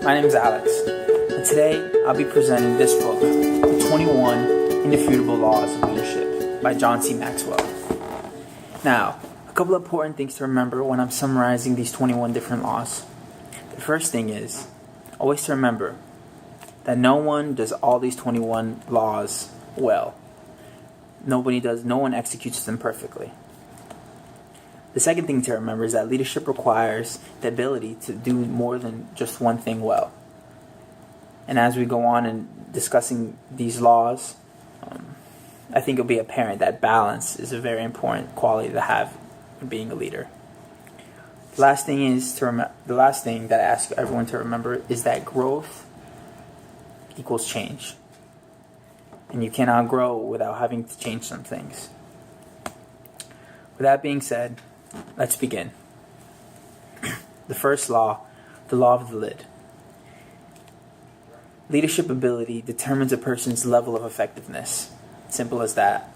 My name is Alex, and today I'll be presenting this book, The 21 Irrefutable Laws of Leadership by John C. Maxwell. Now, a couple of important things to remember when I'm summarizing these 21 different laws. The first thing is, always to remember that no one does all these 21 laws well. No one executes them perfectly. The second thing to remember is that leadership requires the ability to do more than just one thing well. And as we go on in discussing these laws, I think it'll be apparent that balance is a very important quality to have in being a leader. The last thing that I ask everyone to remember is that growth equals change. And you cannot grow without having to change some things. With that being said, let's begin. The first law, the law of the lid. Leadership ability determines a person's level of effectiveness. Simple as that.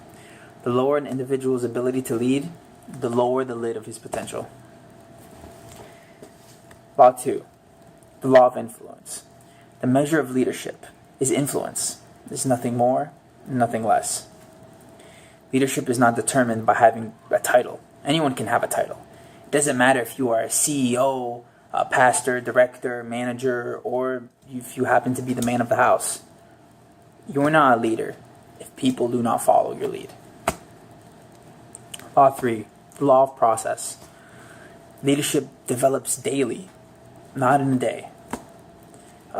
The lower an individual's ability to lead, the lower the lid of his potential. Law 2, the law of influence. The measure of leadership is influence. There's nothing more, nothing less. Leadership is not determined by having a title. Anyone can have a title. It doesn't matter if you are a CEO, a pastor, director, manager, or if you happen to be the man of the house. You're not a leader if people do not follow your lead. Law 3, the law of process. Leadership develops daily, not in a day.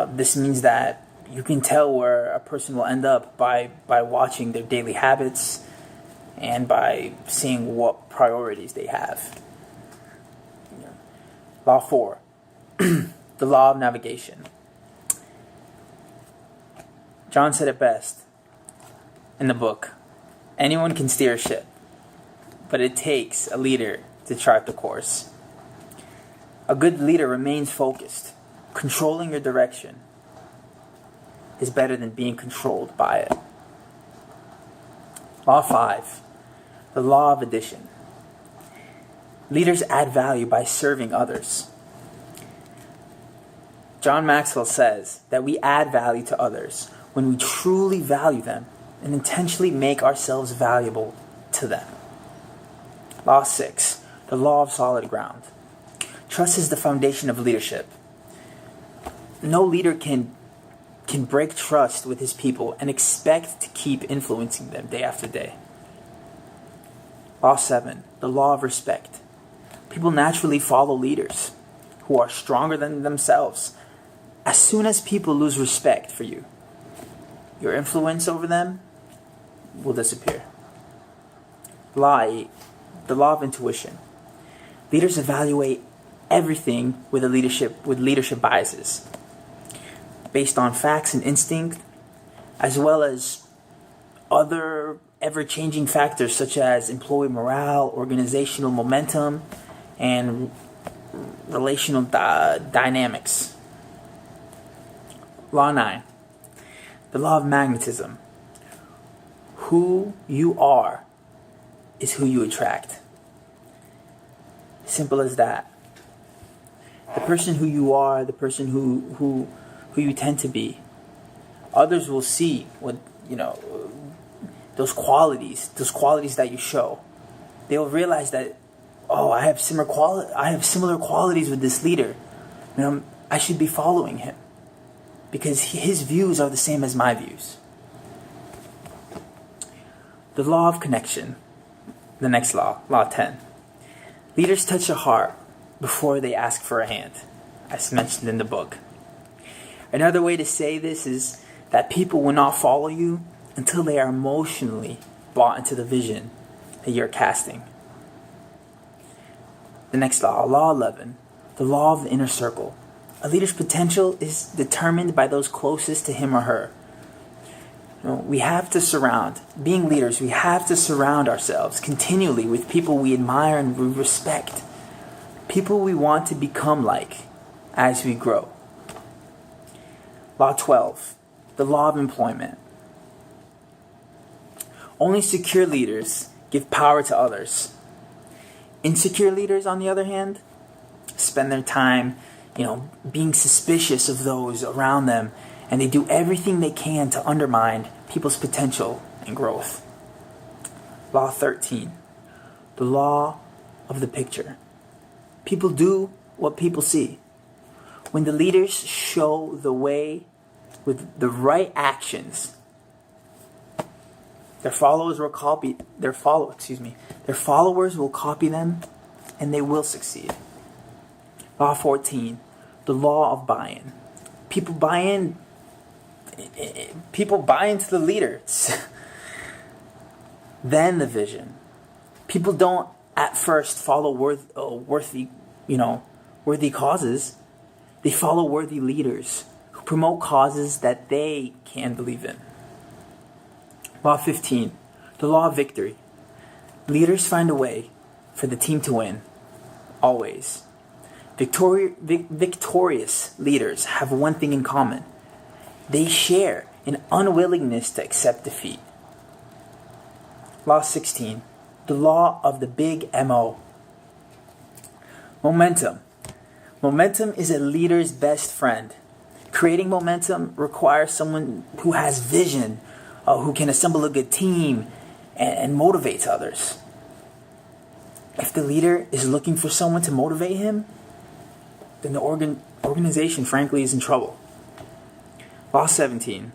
This means that you can tell where a person will end up by watching their daily habits and by seeing what priorities they have. Law 4, the law of navigation. John said it best in the book. Anyone can steer a ship, but it takes a leader to chart the course. A good leader remains focused. Controlling your direction is better than being controlled by it. Law 5, the law of addition. Leaders add value by serving others. John Maxwell says that we add value to others when we truly value them and intentionally make ourselves valuable to them. Law 6, the law of solid ground. Trust is the foundation of leadership. No leader can break trust with his people and expect to keep influencing them day after day. Law 7, the law of respect. People naturally follow leaders who are stronger than themselves. As soon as people lose respect for you, your influence over them will disappear. Law 8, the law of intuition. Leaders evaluate everything with leadership biases, based on facts and instinct, as well as other ever-changing factors such as employee morale, organizational momentum, and relational dynamics. Law 9, the law of magnetism. Who you are is who you attract. Simple as that. The person who you are, the person who you tend to be, others will see what those qualities that you show. They will realize that, I have similar qualities with this leader. I should be following him because his views are the same as my views. The law of connection. The next law, law 10. Leaders touch a heart before they ask for a hand, as mentioned in the book. Another way to say this is that people will not follow you until they are emotionally bought into the vision that you're casting. The next law, law 11, the law of the inner circle. A leader's potential is determined by those closest to him or her. We have to being leaders, we have to surround ourselves continually with people we admire and we respect. People we want to become like as we grow. Law 12, the law of employment. Only secure leaders give power to others. Insecure leaders, on the other hand, spend their time, being suspicious of those around them, and they do everything they can to undermine people's potential and growth. Law 13, the law of the picture. People do what people see. When the leaders show the way with the right actions, their followers will copy them, and they will succeed. Law 14, the law of buy-in. People buy into the leader, then the vision. People don't at first follow worthy causes. They follow worthy leaders who promote causes that they can believe in. Law 15, the law of victory. Leaders find a way for the team to win, always. Victorious leaders have one thing in common. They share an unwillingness to accept defeat. Law 16, the law of the big MO. Momentum. Momentum is a leader's best friend. Creating momentum requires someone who has vision, who can assemble a good team and motivates others. If the leader is looking for someone to motivate him, then the organization, frankly, is in trouble. Law 17,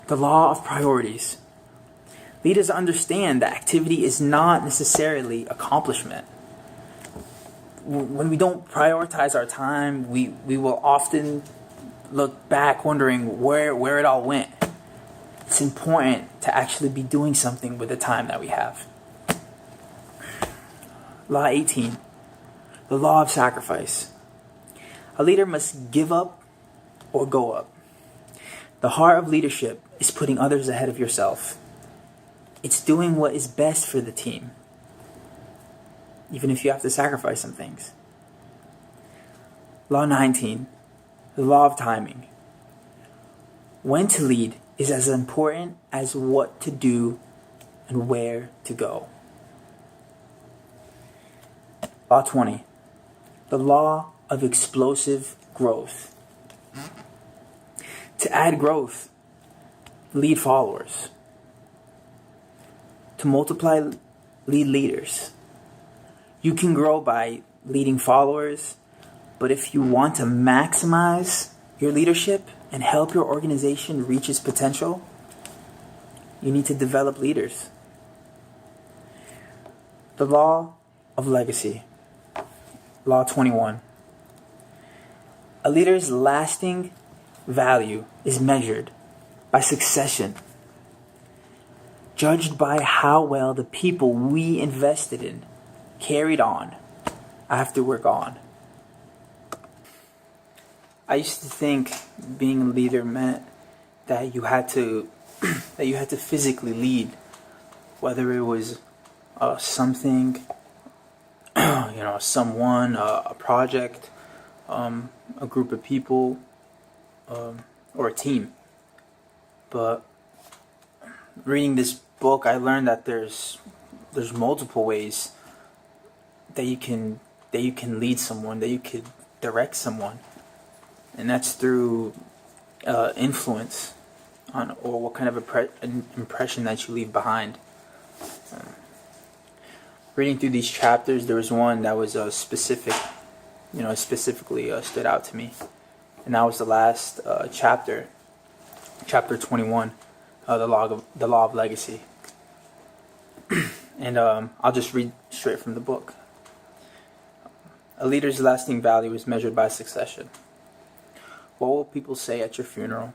the law of priorities. Leaders understand that activity is not necessarily accomplishment. When we don't prioritize our time, we will often look back wondering where it all went. It's important to actually be doing something with the time that we have. Law 18, the law of sacrifice. A leader must give up or go up. The heart of leadership is putting others ahead of yourself. It's doing what is best for the team, even if you have to sacrifice some things. Law 19, the law of timing. When to lead is as important as what to do and where to go. Law 20, the law of explosive growth. To add growth, lead followers. To multiply, lead leaders. You can grow by leading followers, but if you want to maximize your leadership and help your organization reach its potential, you need to develop leaders. The law of legacy. Law 21. A leader's lasting value is measured by succession, judged by how well the people we invested in carried on after we're gone. I used to think being a leader meant that you had to physically lead, whether it was something, someone, a project, a group of people, or a team. But reading this book, I learned that there's multiple ways that you can lead someone, that you could direct someone, and that's through influence or what kind of impression that you leave behind. Reading through these chapters, there was one that was specifically stood out to me, and that was the last chapter 21, the law of legacy. And I'll just read straight from the book. A leader's lasting value is measured by succession. What will people say at your funeral?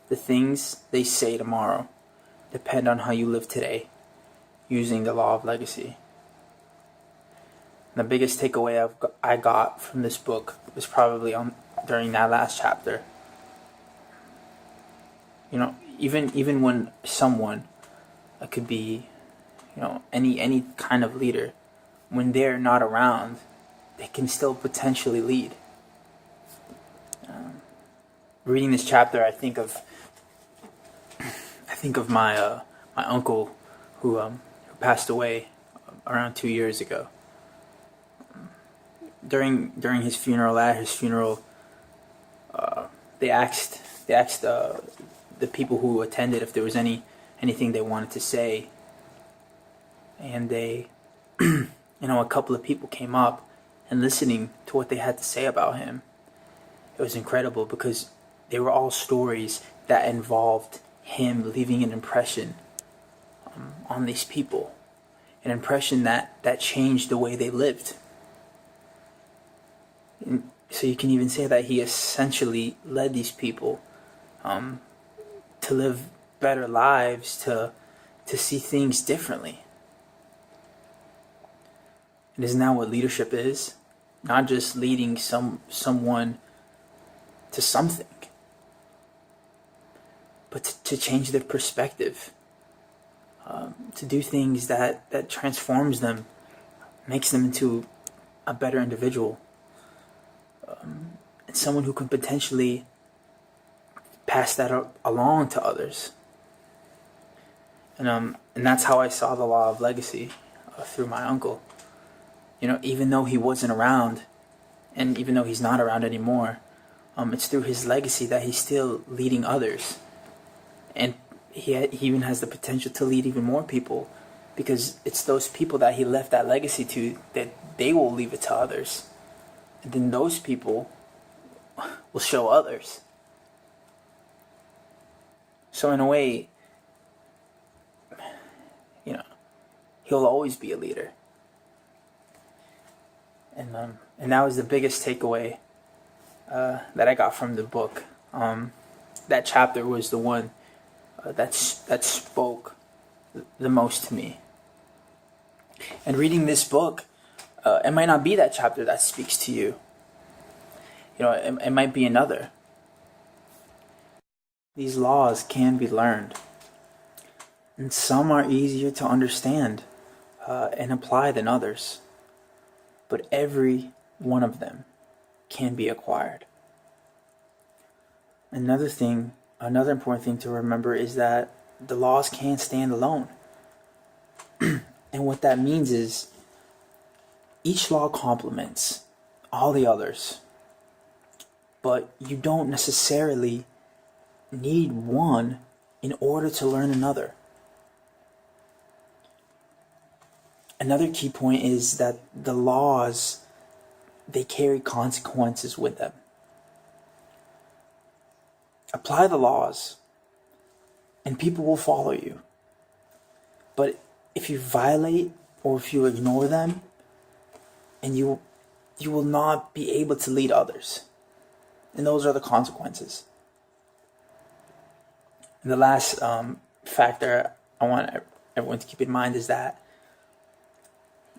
The things they say tomorrow depend on how you live today, using the law of legacy. And the biggest takeaway I got from this book was probably during that last chapter. Even when someone could be, any kind of leader, when they're not around, they can still potentially lead. Reading this chapter, I think of my uncle who passed away around 2 years ago. during his funeral, at his funeral, they asked the people who attended if there was anything they wanted to say, and they, a couple of people came up and listening to what they had to say about him. It was incredible because they were all stories that involved him leaving an impression on these people, an impression that changed the way they lived. And so you can even say that he essentially led these people to live better lives, to see things differently. And isn't that what leadership is? Not just leading someone to something, but to change their perspective, to do things that transforms them, makes them into a better individual, and someone who can potentially pass that along to others. And that's how I saw the law of legacy through my uncle. Even though he wasn't around, and even though he's not around anymore, it's through his legacy that he's still leading others. And he even has the potential to lead even more people, because it's those people that he left that legacy to that they will leave it to others. And then those people will show others. So in a way, he'll always be a leader. And that was the biggest takeaway that I got from the book. That chapter was the one that spoke the most to me. And reading this book, it might not be that chapter that speaks to you. It might be another. These laws can be learned, and some are easier to understand and apply than others. But every one of them can be acquired. Another important thing to remember is that the laws can't stand alone. And what that means is each law complements all the others, but you don't necessarily need one in order to learn another. Another key point is that the laws, they carry consequences with them. Apply the laws, and people will follow you. But if you violate or if you ignore them, and you will not be able to lead others. And those are the consequences. And the last factor I want everyone to keep in mind is that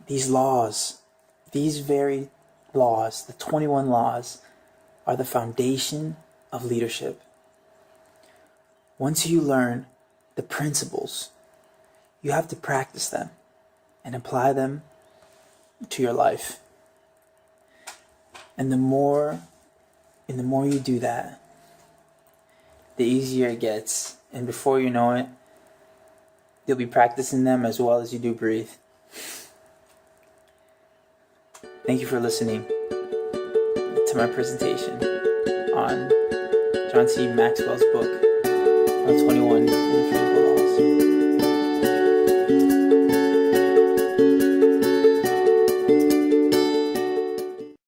these laws, these very laws, the 21 laws, are the foundation of leadership. Once you learn the principles, you have to practice them and apply them to your life. And the more you do that, the easier it gets. And before you know it, you'll be practicing them as well as you do breathe. Thank you for listening to my presentation on John C. Maxwell's book on 21 Irrefutable Laws.